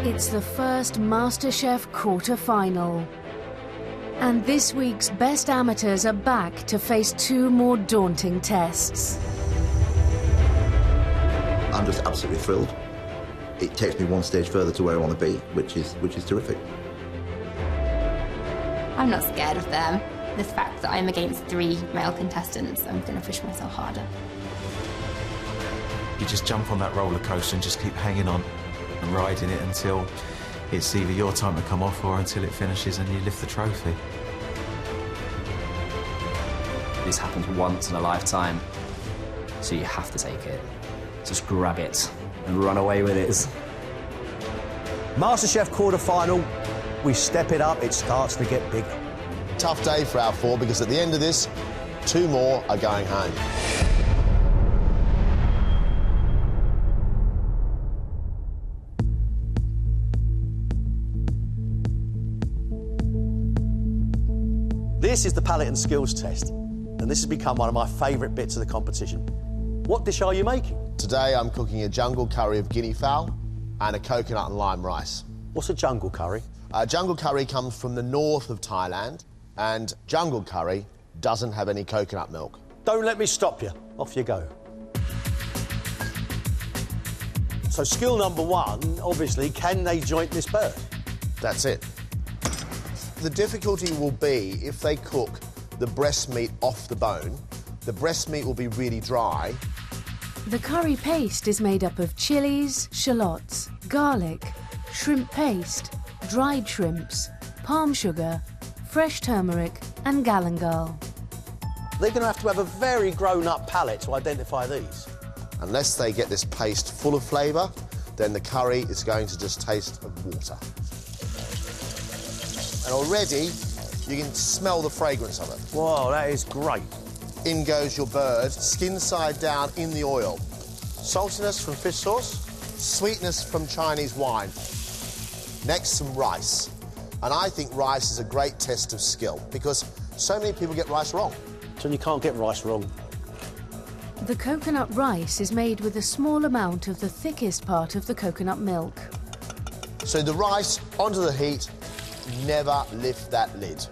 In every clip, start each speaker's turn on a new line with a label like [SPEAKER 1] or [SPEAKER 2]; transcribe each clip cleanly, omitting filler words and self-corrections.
[SPEAKER 1] It's the first MasterChef quarter-final. And this week's best amateurs are back to face two more daunting tests.
[SPEAKER 2] I'm just absolutely thrilled. It takes me one stage further to where I want to be, which is terrific.
[SPEAKER 3] I'm not scared of them. The fact that I'm against 3 male contestants, I'm going to push myself harder.
[SPEAKER 4] You just jump on that roller coaster and just keep hanging on and riding it until it's either your time to come off or until it finishes and you lift the trophy.
[SPEAKER 5] This happens once in a lifetime, so you have to take it. Just grab it and run away with it.
[SPEAKER 6] MasterChef quarter-final, we step it up, it starts to get bigger.
[SPEAKER 7] Tough day for our 4 because at the end of this, 2 more are going home.
[SPEAKER 6] This is the palate and skills test, and this has become one of my favourite bits of the competition. What dish are you making?
[SPEAKER 7] Today I'm cooking a jungle curry of guinea fowl and a coconut and lime rice.
[SPEAKER 6] What's a jungle curry?
[SPEAKER 7] Jungle curry comes from the north of Thailand, and jungle curry doesn't have any coconut milk.
[SPEAKER 6] Don't let me stop you. Off you go. So skill number 1, obviously, can they joint this bird?
[SPEAKER 7] That's it. The difficulty will be if they cook the breast meat off the bone. The breast meat will be really dry.
[SPEAKER 1] The curry paste is made up of chilies, shallots, garlic, shrimp paste, dried shrimps, palm sugar, fresh turmeric and galangal.
[SPEAKER 6] They're going to have a very grown-up palate to identify these.
[SPEAKER 7] Unless they get this paste full of flavour, then the curry is going to just taste of water. And already, you can smell the fragrance of it.
[SPEAKER 6] Wow, that is great.
[SPEAKER 7] In goes your bird, skin side down in the oil. Saltiness from fish sauce, sweetness from Chinese wine. Next, some rice. And I think rice is a great test of skill because so many people get rice wrong.
[SPEAKER 6] So you can't get rice wrong.
[SPEAKER 1] The coconut rice is made with a small amount of the thickest part of the coconut milk.
[SPEAKER 7] So the rice onto the heat, never lift that lid.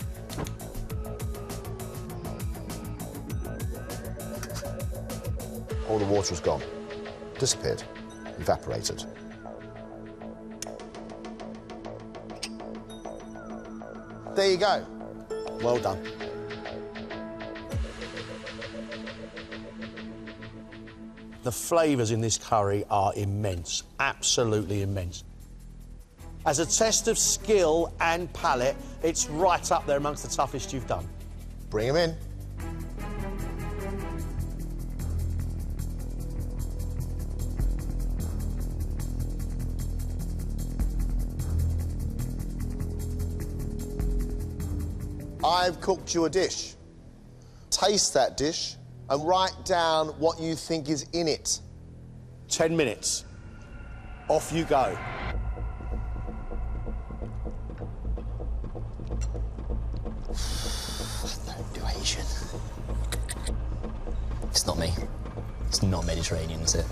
[SPEAKER 7] All the water is gone, disappeared, evaporated. There you go.
[SPEAKER 6] Well done. The flavours in this curry are immense, absolutely immense. As a test of skill and palate, it's right up there amongst the toughest you've done.
[SPEAKER 7] Bring them in. I've cooked you a dish. Taste that dish and write down what you think is in it.
[SPEAKER 6] 10 minutes. Off you go.
[SPEAKER 5] Don't do Asian. It's not me. It's not Mediterranean, is it?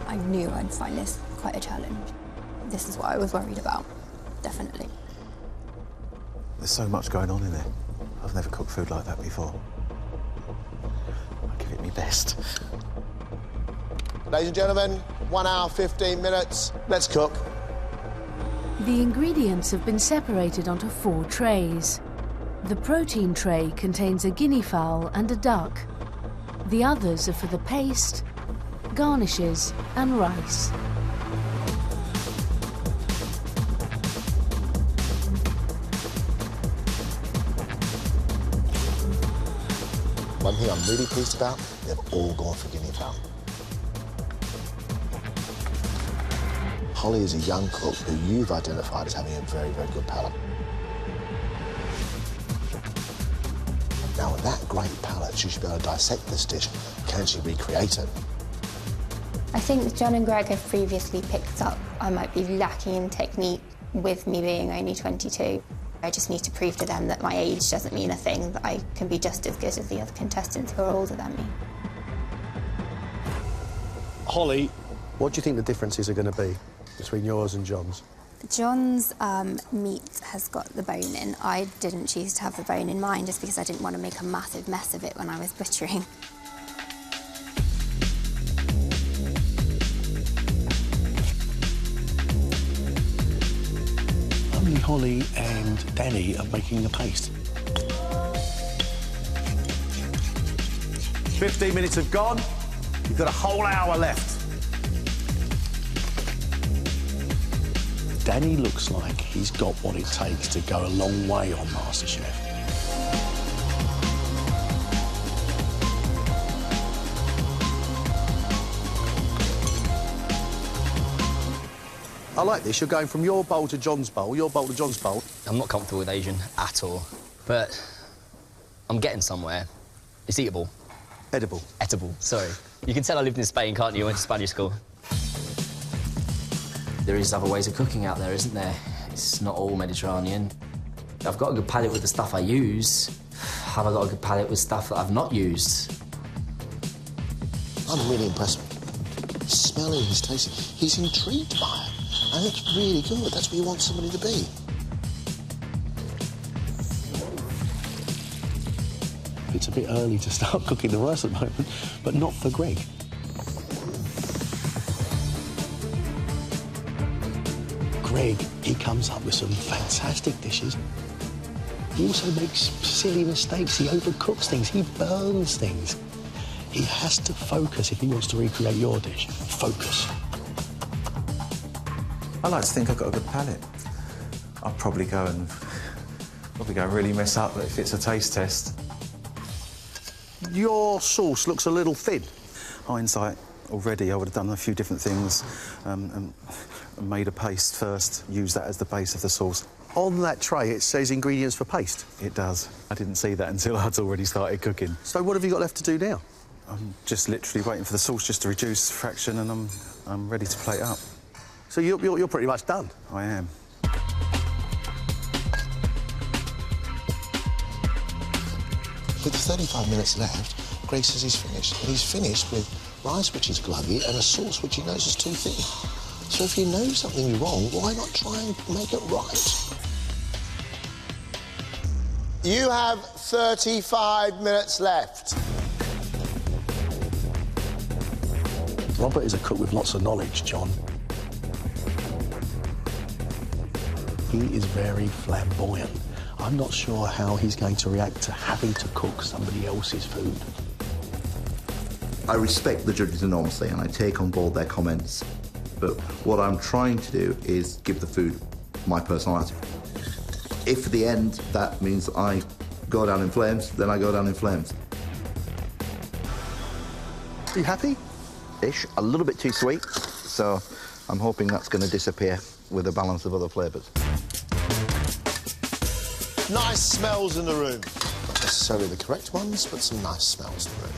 [SPEAKER 3] I knew I'd find this quite a challenge. This is what I was worried about, definitely.
[SPEAKER 4] There's so much going on in there. I've never cooked food like that before. I'll give it my best.
[SPEAKER 7] Ladies and gentlemen, 1 hour, 15 minutes. Let's cook.
[SPEAKER 1] The ingredients have been separated onto 4 trays. The protein tray contains a guinea fowl and a duck. The others are for the paste, garnishes and rice.
[SPEAKER 7] One thing I'm really pleased about, they've all gone for guinea fowl. Holly is a young cook who you've identified as having a very, very good palate. Now, with that great palate, she should be able to dissect this dish. Can she recreate it?
[SPEAKER 3] I think John and Greg have previously picked up I might be lacking in technique with me being only 22. I just need to prove to them that my age doesn't mean a thing, that I can be just as good as the other contestants who are older than me.
[SPEAKER 6] Holly, What do you think the differences are going to be between yours and John's?
[SPEAKER 3] John's meat has got the bone in. I didn't choose to have the bone in mine just because I didn't want to make a massive mess of it when I was butchering.
[SPEAKER 6] Only Holly and Danny are making the paste. 15 minutes have gone. You've got a whole hour left. Danny looks like he's got what it takes to go a long way on MasterChef. I like this. You're going from your bowl to John's bowl, your bowl to John's bowl.
[SPEAKER 5] I'm not comfortable with Asian at all, but I'm getting somewhere. It's eatable.
[SPEAKER 6] Edible.
[SPEAKER 5] Edible, sorry. You can tell I lived in Spain, can't you? I went to Spanish school. There is other ways of cooking out there, isn't there? It's not all Mediterranean. I've got a good palate with the stuff I use. Have I got a good palate with stuff that I've not used?
[SPEAKER 7] I'm really impressed. He's smelling, he's tasting. He's intrigued by it. And it's really good. That's what you want somebody to be.
[SPEAKER 6] It's a bit early to start cooking the rice at the moment, but not for Greg. Greg, he comes up with some fantastic dishes. He also makes silly mistakes. He overcooks things. He burns things. He has to focus if he wants to recreate your dish. Focus.
[SPEAKER 4] I like to think I've got a good palate. I'll probably go and really mess up if it's a taste test.
[SPEAKER 6] Your sauce looks a little thin.
[SPEAKER 8] Hindsight, already I would have done a few different things and made a paste first, used that as the base of the sauce.
[SPEAKER 6] On that tray, it says ingredients for paste.
[SPEAKER 8] It does. I didn't see that until I'd already started cooking.
[SPEAKER 6] So what have you got left to do now?
[SPEAKER 8] I'm just literally waiting for the sauce just to reduce fraction and I'm ready to plate up.
[SPEAKER 6] So you're pretty much done?
[SPEAKER 8] I am.
[SPEAKER 7] With 35 minutes left, Greg says he's finished. And he's finished with rice which is gluggy and a sauce which he knows is too thin. So if you know something wrong, why not try and make it right? You have 35 minutes left.
[SPEAKER 6] Robert is a cook with lots of knowledge, John. He is very flamboyant. I'm not sure how he's going to react to having to cook somebody else's food.
[SPEAKER 2] I respect the judges enormously and I take on board their comments, but what I'm trying to do is give the food my personality. If at the end that means I go down in flames, then I go down in flames.
[SPEAKER 6] Are you happy?
[SPEAKER 2] Ish, a little bit too sweet, so I'm hoping that's going to disappear with a balance of other flavours.
[SPEAKER 7] Nice smells in the room. Not necessarily the correct ones, but some nice smells in the room.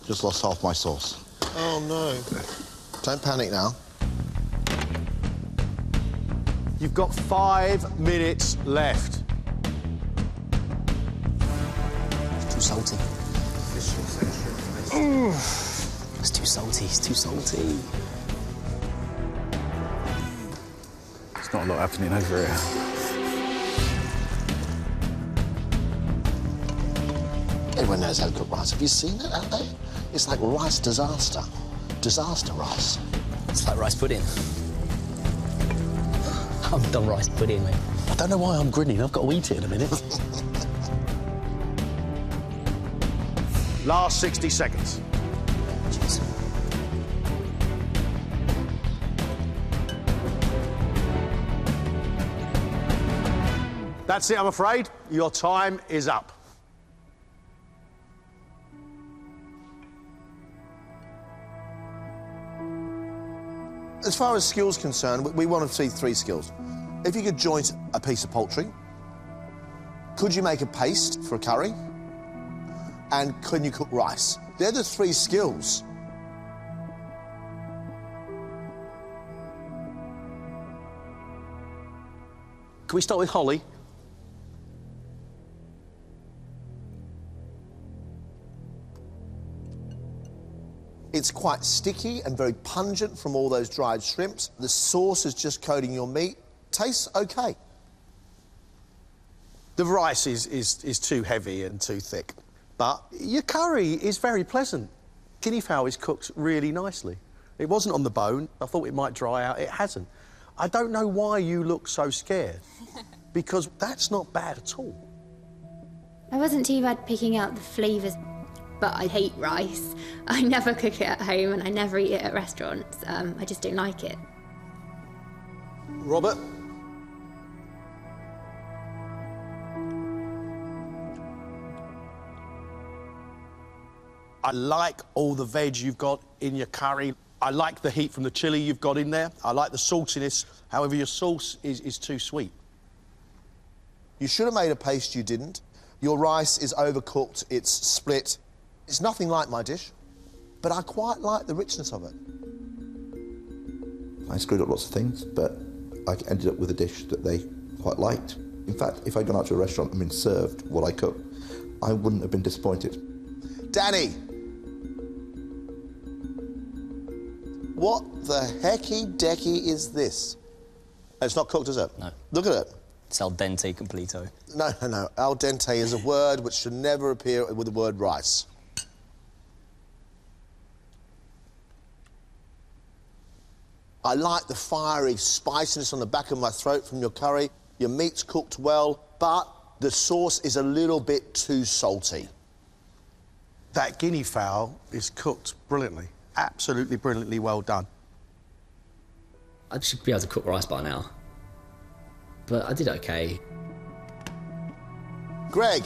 [SPEAKER 7] Just lost half my sauce. Oh, no. Don't panic now.
[SPEAKER 6] You've got 5 minutes left.
[SPEAKER 5] It's too salty. It's too salty, it's too salty.
[SPEAKER 8] There's not a lot happening over here.
[SPEAKER 7] Everyone knows how to cook rice. Have you seen it out there? It's like rice disaster. Disaster rice.
[SPEAKER 5] It's like rice pudding. I've done rice pudding, mate.
[SPEAKER 6] I don't know why I'm grinning. I've got to eat it in a minute. Last 60 seconds.
[SPEAKER 5] Cheers.
[SPEAKER 6] That's it, I'm afraid. Your time is up.
[SPEAKER 7] As far as skills concerned, we want to see 3 skills. If you could joint a piece of poultry, could you make a paste for a curry? And can you cook rice? They're the 3 skills.
[SPEAKER 6] Can we start with Holly?
[SPEAKER 7] It's quite sticky and very pungent from all those dried shrimps. The sauce is just coating your meat. Tastes okay.
[SPEAKER 6] The rice is too heavy and too thick. But your curry is very pleasant. Guinea fowl is cooked really nicely. It wasn't on the bone. I thought it might dry out. It hasn't. I don't know why you look so scared, because that's not bad at all.
[SPEAKER 3] I wasn't too bad picking out the flavours, but I hate rice. I never cook it at home and I never eat it at restaurants. I just don't like it.
[SPEAKER 6] Robert? I like all the veg you've got in your curry. I like the heat from the chilli you've got in there. I like the saltiness. However, your sauce is too sweet.
[SPEAKER 7] You should have made a paste, you didn't. Your rice is overcooked, it's split. It's nothing like my dish, but I quite like the richness of it.
[SPEAKER 2] I screwed up lots of things, but I ended up with a dish that they quite liked. In fact, if I'd gone out to a restaurant and been served what I cooked, I wouldn't have been disappointed.
[SPEAKER 7] Danny! What the hecky-decky is this? It's not cooked, is it?
[SPEAKER 9] No.
[SPEAKER 7] Look at it.
[SPEAKER 9] It's al dente completo.
[SPEAKER 7] No. Al dente is a word which should never appear with the word rice. I like the fiery spiciness on the back of my throat from your curry. Your meat's cooked well, but the sauce is a little bit too salty.
[SPEAKER 6] That guinea fowl is cooked brilliantly. Absolutely brilliantly well done.
[SPEAKER 5] I should be able to cook rice by now. But I did okay.
[SPEAKER 7] Greg.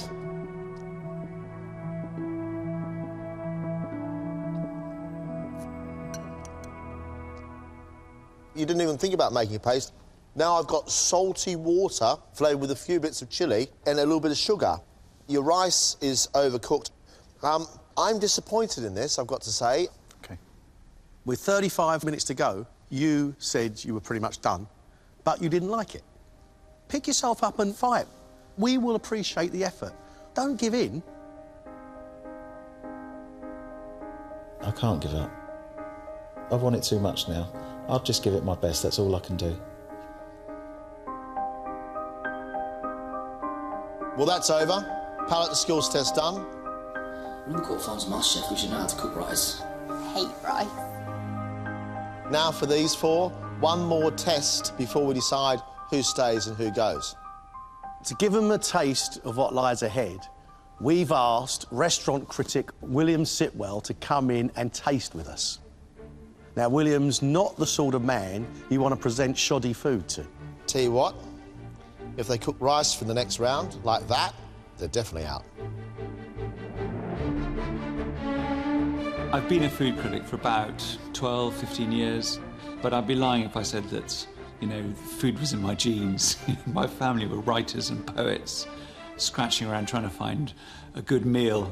[SPEAKER 7] You didn't even think about making a paste. Now I've got salty water flavoured with a few bits of chilli and a little bit of sugar. Your rice is overcooked. I'm disappointed in this, I've got to say.
[SPEAKER 6] OK. With 35 minutes to go, you said you were pretty much done, but you didn't like it. Pick yourself up and fight. We will appreciate the effort. Don't give in.
[SPEAKER 10] I can't give up. I've won it too much now. I'll just give it my best, that's all I can do.
[SPEAKER 7] Well, that's over. Palate and skills test done.
[SPEAKER 5] We're in the quarterfinals of MasterChef, we should know how to cook rice.
[SPEAKER 3] Hate rice.
[SPEAKER 7] Now for these four, one more test before we decide who stays and who goes.
[SPEAKER 6] To give them a taste of what lies ahead, we've asked restaurant critic William Sitwell to come in and taste with us. Now, William's not the sort of man you want to present shoddy food to.
[SPEAKER 7] Tell you what, if they cook rice for the next round like that, they're definitely out.
[SPEAKER 11] I've been a food critic for about 12, 15 years, but I'd be lying if I said that, you know, food was in my genes. My family were writers and poets, scratching around trying to find a good meal.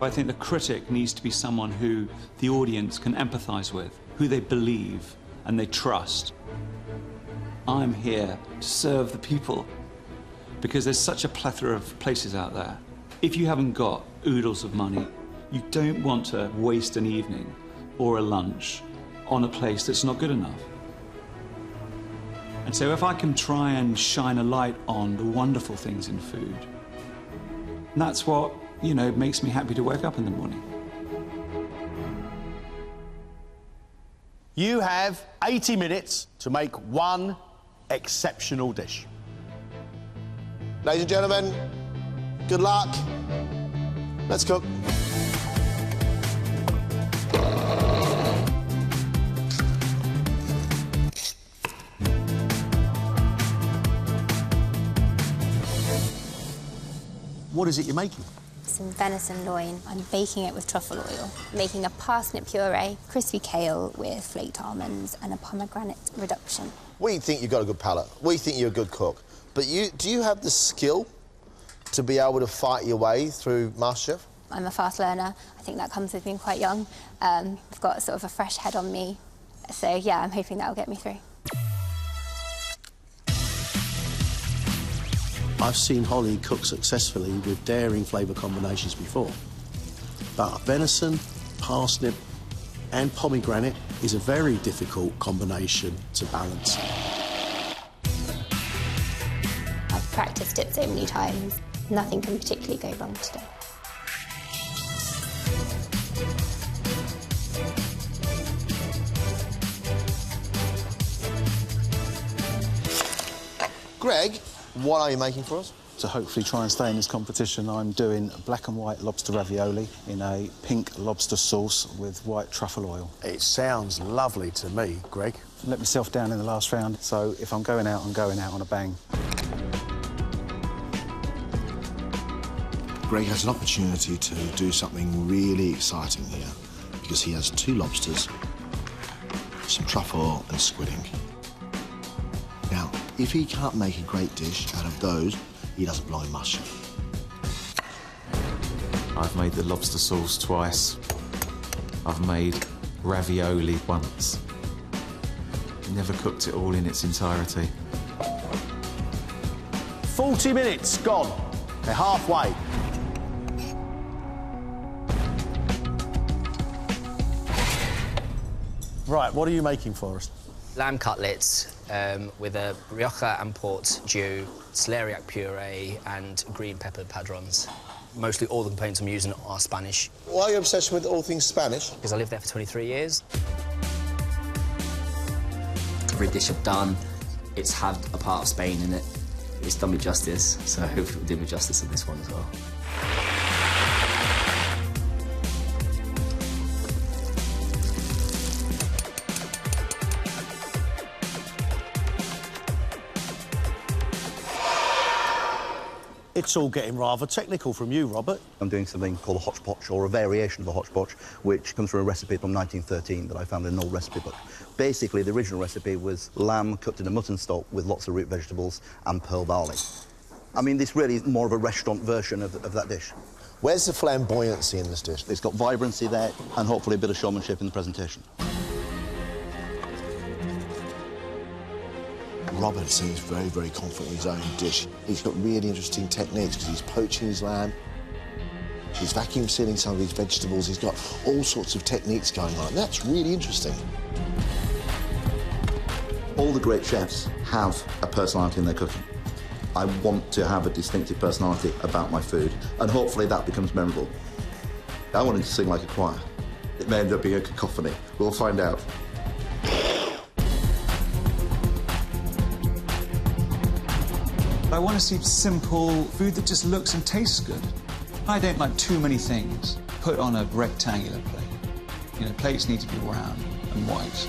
[SPEAKER 11] I think the critic needs to be someone who the audience can empathise with, who they believe and they trust. I'm here to serve the people because there's such a plethora of places out there. If you haven't got oodles of money, you don't want to waste an evening or a lunch on a place that's not good enough. And so if I can try and shine a light on the wonderful things in food, that's what, you know, makes me happy to wake up in the morning.
[SPEAKER 6] You have 80 minutes to make one exceptional dish.
[SPEAKER 7] Ladies and gentlemen, good luck. Let's cook.
[SPEAKER 6] What is it you're making?
[SPEAKER 3] Some venison loin. I'm baking it with truffle oil. Making a parsnip puree, crispy kale with flaked almonds and a pomegranate reduction.
[SPEAKER 7] We think you've got a good palate. We think you're a good cook. But do you have the skill to be able to fight your way through MasterChef?
[SPEAKER 3] I'm a fast learner. I think that comes with being quite young. I've got sort of a fresh head on me. So, yeah, I'm hoping that'll get me through.
[SPEAKER 6] I've seen Holly cook successfully with daring flavour combinations before. But venison, parsnip and pomegranate is a very difficult combination to balance.
[SPEAKER 3] I've practiced it so many times, nothing can particularly go wrong today.
[SPEAKER 7] Greg, what are you making for us?
[SPEAKER 8] To hopefully try and stay in this competition, I'm doing black and white lobster ravioli in a pink lobster sauce with white truffle oil.
[SPEAKER 6] It sounds lovely to me, Greg.
[SPEAKER 8] Let myself down in the last round, so if I'm going out, I'm going out on a bang.
[SPEAKER 7] Greg has an opportunity to do something really exciting here because he has 2 lobsters, some truffle oil and squidding. Now, if he can't make a great dish out of those, he doesn't belong in MasterChef.
[SPEAKER 4] I've made the lobster sauce twice. I've made ravioli once. Never cooked it all in its entirety.
[SPEAKER 6] 40 minutes gone. They're halfway. Right, what are you making for us?
[SPEAKER 5] Lamb cutlets with a brioche and port stew, celeriac puree and green peppered padrons. Mostly all the components I'm using are Spanish.
[SPEAKER 7] Why are you obsessed with all things Spanish?
[SPEAKER 5] Because I lived there for 23 years. Every dish I've done, it's had a part of Spain in it. It's done me justice, so hopefully it'll do me justice in this one as well.
[SPEAKER 6] It's all getting rather technical from you, Robert.
[SPEAKER 2] I'm doing something called a hotchpotch, or a variation of a hotchpotch, which comes from a recipe from 1913 that I found in an old recipe book. Basically, the original recipe was lamb cooked in a mutton stock with lots of root vegetables and pearl barley. I mean, this really is more of a restaurant version of that dish.
[SPEAKER 7] Where's the flamboyancy in this dish?
[SPEAKER 2] It's got vibrancy there and hopefully a bit of showmanship in the presentation.
[SPEAKER 7] Robert seems very, very confident in his own dish. He's got really interesting techniques because he's poaching his lamb, he's vacuum sealing some of his vegetables, he's got all sorts of techniques going on. That's really interesting.
[SPEAKER 2] All the great chefs have a personality in their cooking. I want to have a distinctive personality about my food, and hopefully that becomes memorable. I wanted to sing like a choir. It may end up being a cacophony. We'll find out.
[SPEAKER 11] I want to see simple food that just looks and tastes good. I don't like too many things put on a rectangular plate. You know, plates need to be round and white.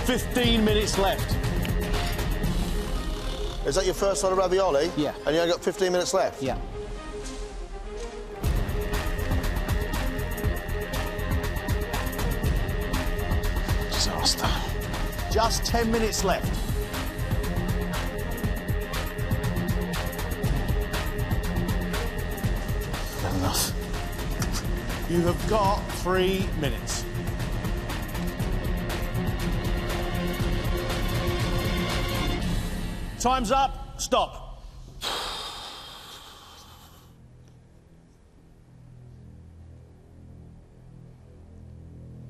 [SPEAKER 6] "15 minutes left."
[SPEAKER 7] Is that your first lot of ravioli?
[SPEAKER 6] Yeah.
[SPEAKER 7] And you only got 15 minutes left?
[SPEAKER 6] Yeah.
[SPEAKER 8] Disaster.
[SPEAKER 6] Just 10 minutes left.
[SPEAKER 8] Not enough.
[SPEAKER 6] You have got 3 minutes. Time's up. Stop.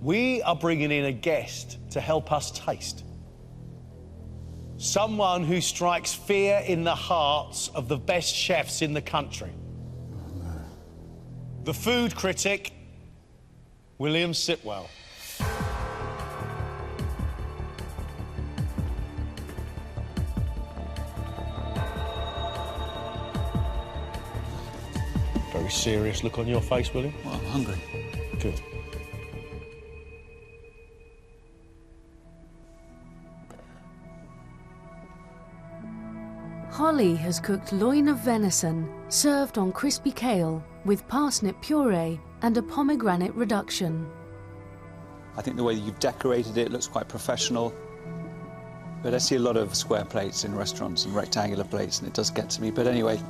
[SPEAKER 6] We are bringing in a guest to help us taste. Someone who strikes fear in the hearts of the best chefs in the country. The food critic, William Sitwell. Very serious look on your face, William.
[SPEAKER 8] Well, I'm hungry.
[SPEAKER 6] Good.
[SPEAKER 1] Holly has cooked loin of venison, served on crispy kale with parsnip puree and a pomegranate reduction.
[SPEAKER 11] I think the way that you've decorated it looks quite professional. But I see a lot of square plates in restaurants and rectangular plates, and it does get to me. But anyway.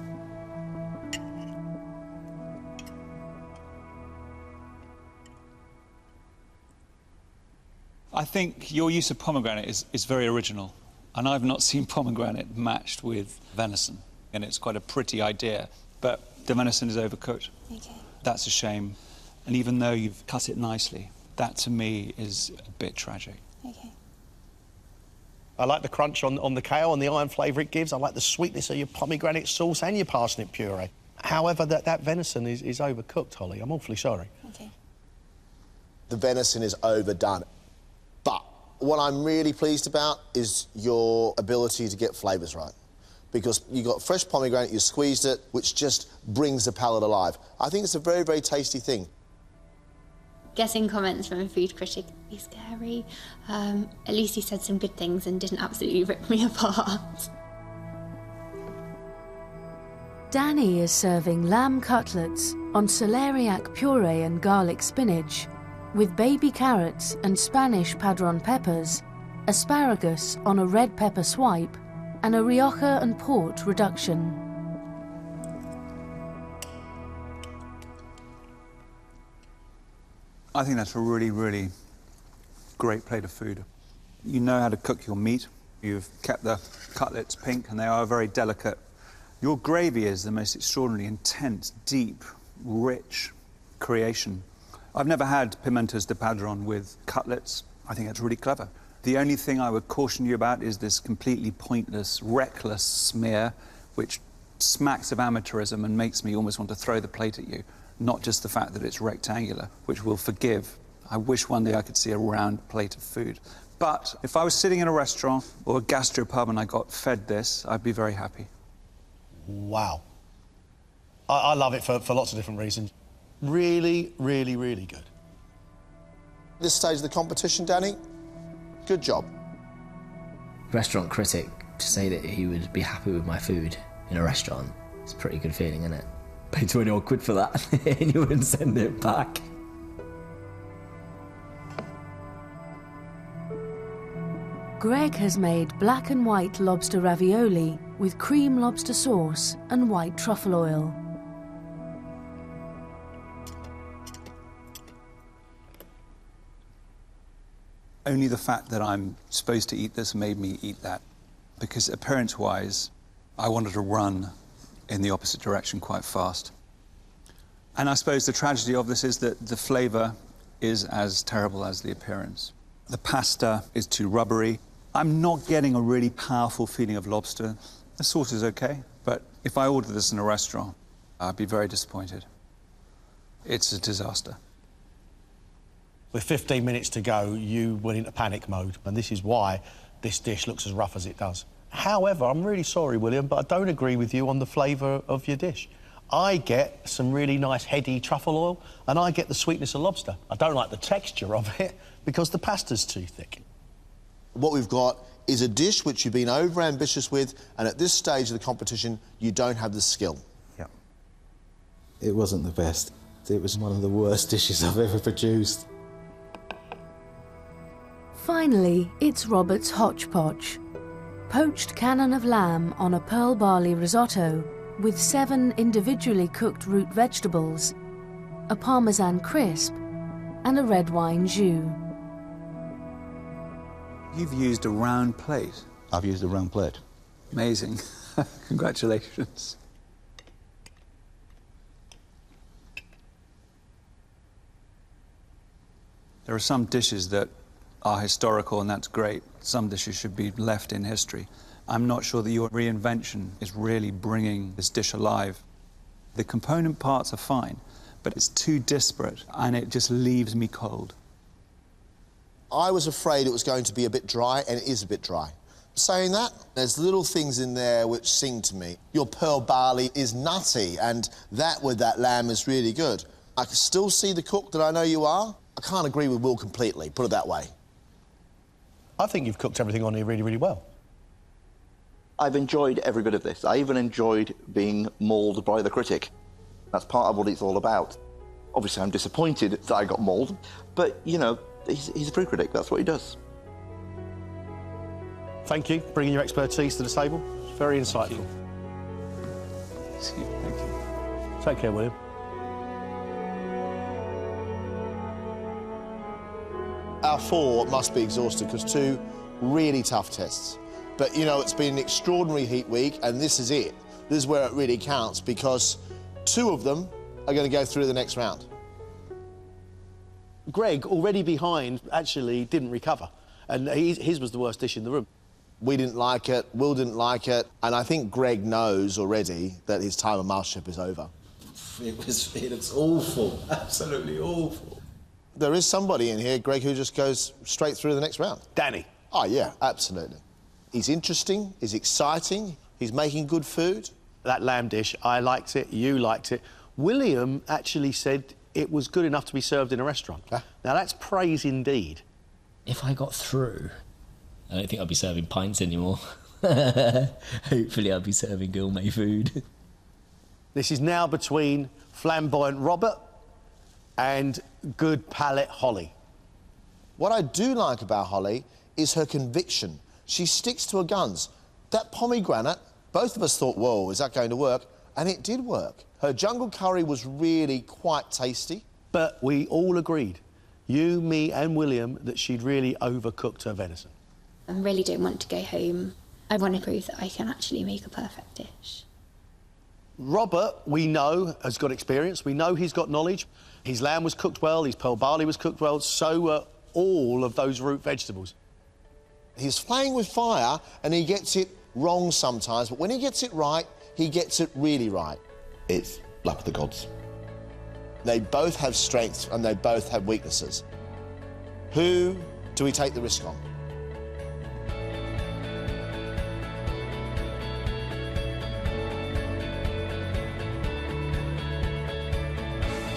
[SPEAKER 11] I think your use of pomegranate is very original. And I've not seen pomegranate matched with venison, and it's quite a pretty idea, but the venison is overcooked.
[SPEAKER 3] Okay.
[SPEAKER 11] That's a shame. And even though you've cut it nicely, that to me is a bit tragic.
[SPEAKER 3] Okay.
[SPEAKER 6] I like the crunch on the kale and the iron flavour it gives. I like the sweetness of your pomegranate sauce and your parsnip puree. However, that venison is overcooked, Holly. I'm awfully sorry.
[SPEAKER 3] Okay.
[SPEAKER 7] The venison is overdone. But what I'm really pleased about is your ability to get flavours right. Because you got fresh pomegranate, you squeezed it, which just brings the palate alive. I think it's a very, very tasty thing.
[SPEAKER 3] Getting comments from a food critic would be scary. At least he said some good things and didn't absolutely rip me apart.
[SPEAKER 1] Danny is serving lamb cutlets on celeriac puree and garlic spinach, with baby carrots and Spanish padron peppers, asparagus on a red pepper swipe, and a Rioja and port reduction.
[SPEAKER 11] I think that's a really, really great plate of food. You know how to cook your meat. You've kept the cutlets pink, and they are very delicate. Your gravy is the most extraordinarily intense, deep, rich creation. I've never had pimentos de padron with cutlets. I think that's really clever. The only thing I would caution you about is this completely pointless, reckless smear, which smacks of amateurism and makes me almost want to throw the plate at you. Not just the fact that it's rectangular, which we'll forgive. I wish one day I could see a round plate of food. But if I was sitting in a restaurant or a gastropub and I got fed this, I'd be very happy.
[SPEAKER 6] Wow. I love it for lots of different reasons. Really, really, really good.
[SPEAKER 7] This stage of the competition, Danny, good job.
[SPEAKER 5] Restaurant critic to say that he would be happy with my food in a restaurant, it's a pretty good feeling, isn't it? Pay 20 odd quid for that and you wouldn't send it back.
[SPEAKER 1] Greg has made black and white lobster ravioli with cream lobster sauce and white truffle oil.
[SPEAKER 11] Only the fact that I'm supposed to eat this made me eat that, because appearance-wise, I wanted to run in the opposite direction quite fast. And I suppose the tragedy of this is that the flavour is as terrible as the appearance. The pasta is too rubbery. I'm not getting a really powerful feeling of lobster. The sauce is okay, but if I ordered this in a restaurant, I'd be very disappointed. It's a disaster.
[SPEAKER 6] With 15 minutes to go, you went into panic mode, and this is why this dish looks as rough as it does. However, I'm really sorry, William, but I don't agree with you on the flavour of your dish. I get some really nice heady truffle oil, and I get the sweetness of lobster. I don't like the texture of it because the pasta's too thick.
[SPEAKER 7] What we've got is a dish which you've been over-ambitious with, and at this stage of the competition, you don't have the skill.
[SPEAKER 8] Yeah. It wasn't the best. It was one of the worst dishes I've ever produced.
[SPEAKER 1] Finally, it's Robert's hodgepodge. Poached cannon of lamb on a pearl barley risotto with 7 individually cooked root vegetables, a parmesan crisp, and a red wine jus.
[SPEAKER 11] You've used a round plate.
[SPEAKER 2] I've used a round plate.
[SPEAKER 11] Amazing. Congratulations. There are some dishes that are historical, and that's great. Some dishes should be left in history. I'm not sure that your reinvention is really bringing this dish alive. The component parts are fine, but it's too disparate, and it just leaves me cold.
[SPEAKER 7] I was afraid it was going to be a bit dry, and it is a bit dry. Saying that, there's little things in there which sing to me. Your pearl barley is nutty, and that with that lamb is really good. I can still see the cook that I know you are. I can't agree with Will completely, put it that way.
[SPEAKER 6] I think you've cooked everything on here really, really well.
[SPEAKER 2] I've enjoyed every bit of this. I even enjoyed being mauled by the critic. That's part of what it's all about. Obviously, I'm disappointed that I got mauled, but, you know, he's a food critic. That's what he does.
[SPEAKER 6] Thank you for bringing your expertise to the table. It's very insightful.
[SPEAKER 11] Thank you.
[SPEAKER 6] Take care, William. Our 4 must be exhausted because 2 really tough tests.
[SPEAKER 7] But, you know, it's been an extraordinary heat week, and this is it. This is where it really counts, because 2 of them are going to go through the next round.
[SPEAKER 6] Greg, already behind, actually didn't recover. And his was the worst dish in the room.
[SPEAKER 7] We didn't like it, Will didn't like it, and I think Greg knows already that his time on MasterChef is over.
[SPEAKER 10] It was awful, absolutely awful.
[SPEAKER 7] There is somebody in here, Greg, who just goes straight through the next round.
[SPEAKER 6] Danny.
[SPEAKER 7] Oh, yeah, absolutely. He's interesting, he's exciting, he's making good food.
[SPEAKER 6] That lamb dish, I liked it, you liked it. William actually said it was good enough to be served in a restaurant.
[SPEAKER 7] Huh?
[SPEAKER 6] Now, that's praise indeed.
[SPEAKER 5] If I got through, I don't think I'd be serving pints anymore. Hopefully I'd be serving gourmet food.
[SPEAKER 6] This is now between flamboyant Robert and good palate Holly.
[SPEAKER 7] What I do like about Holly is her conviction. She sticks to her guns. That pomegranate, both of us thought, whoa, is that going to work? And it did work. Her jungle curry was really quite tasty.
[SPEAKER 6] But we all agreed, you, me and William, that she'd really overcooked her venison.
[SPEAKER 3] I really don't want to go home. I want to prove that I can actually make a perfect dish.
[SPEAKER 6] Robert, we know, has got experience. We know he's got knowledge. His lamb was cooked well, his pearl barley was cooked well, so were all of those root vegetables.
[SPEAKER 7] He's playing with fire and he gets it wrong sometimes, but when he gets it right, he gets it really right.
[SPEAKER 2] It's luck of the gods.
[SPEAKER 7] They both have strengths and they both have weaknesses. Who do we take the risk on?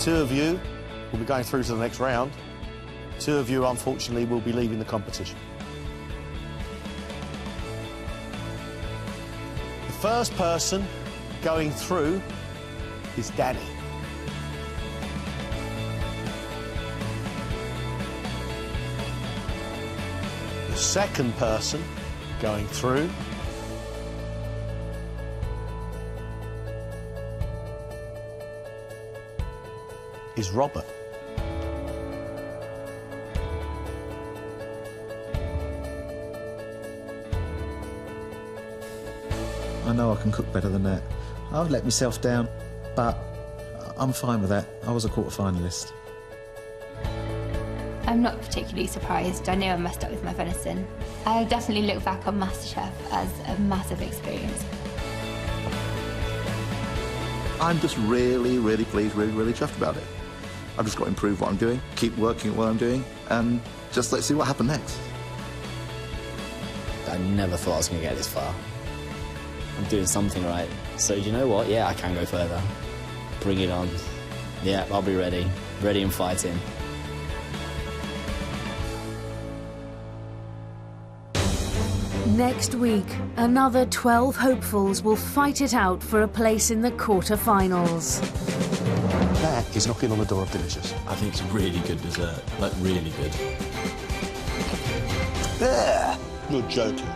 [SPEAKER 6] Two of you will be going through to the next round. Two of you, unfortunately, will be leaving the competition. The first person going through is Danny. The second person going through is Robert.
[SPEAKER 10] I know I can cook better than that. I've let myself down, but I'm fine with that. I was a quarter-finalist.
[SPEAKER 3] I'm not particularly surprised. I know I messed up with my venison. I'll definitely look back on MasterChef as a massive experience.
[SPEAKER 2] I'm just really, really pleased, really, really chuffed about it. I've just got to improve what I'm doing, keep working at what I'm doing, and just let's see what happens next.
[SPEAKER 5] I never thought I was going to get this far. I'm doing something right. So you know what? Yeah, I can go further. Bring it on. Yeah, I'll be ready. Ready and fighting.
[SPEAKER 1] Next week, another 12 hopefuls will fight it out for a place in the quarter-finals.
[SPEAKER 6] That is knocking on the door of delicious.
[SPEAKER 4] I think it's a really good dessert, like really good.
[SPEAKER 7] There! You're joking.